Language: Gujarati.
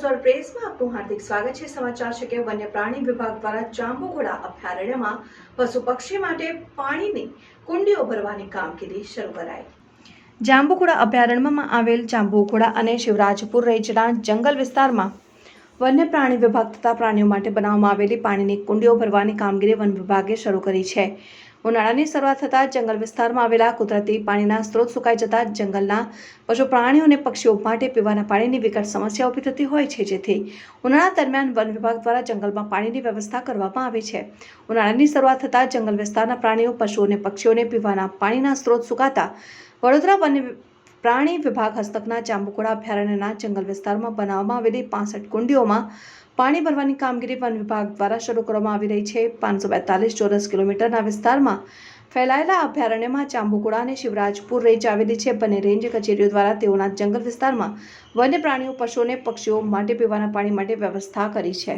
નવસ્વર પ્રેસમાં આપનું હાર્દિક સ્વાગત છે। સમાચાર છે કે વન્ય પ્રાણી વિભાગ દ્વારા જાંબુઘોડા અભયારણ્યમાં પશુ પક્ષી માટે પાણીની કુંડીઓ ભરવાની કામગીરી શરૂ કરાઈ। જાંબુઘોડા અભયારણ્યમાં આવેલ જાંબુઘોડા અને શિવરાજપુર રેન્જના જંગલ વિસ્તારમાં વન્ય પ્રાણી વિભાગ તથા પ્રાણીઓ માટે બનાવવામાં આવેલી પાણીની કુંડીઓ ભરવાની કામગીરી વન વિભાગે શરૂ કરી છે। ઉનાળાની શરૂઆત થતાં જંગલ વિસ્તારમાં આવેલા કુદરતી પાણીના સ્ત્રોત સુકાઈ જતા જંગલના પશુ પ્રાણીઓ અને પક્ષીઓ માટે પીવાના પાણીની વિકટ સમસ્યા ઊભી થતી હોય છે, જેથી ઉનાળા દરમિયાન વન વિભાગ દ્વારા જંગલમાં પાણીની વ્યવસ્થા કરવામાં આવે છે। ઉનાળાની શરૂઆત થતાં જંગલ વિસ્તારના પ્રાણીઓ, પશુઓ અને પક્ષીઓને પીવાના પાણીના સ્ત્રોત સુકાતા વડોદરા વન્ય પ્રાણી વિભાગ હસ્તકના જાંબુઘોડા અભયારણ્યના જંગલ વિસ્તારમાં બનાવવામાં આવેલી 65 કુંડીઓમાં પાણી ભરવાની કામગીરી વન વિભાગ દ્વારા શરૂ કરવામાં આવી રહી છે। 542 ચોરસ કિલોમીટરના વિસ્તારમાં ફેલાયેલા અભયારણ્યમાં જાંબુઘોડા અને શિવરાજપુર રેન્જ આવેલી છે। બંને રેન્જ કચેરીઓ દ્વારા તેઓના જંગલ વિસ્તારમાં વન્ય પ્રાણીઓ, પશુઓ અને પક્ષીઓ માટે પીવાના પાણી માટે વ્યવસ્થા કરી છે।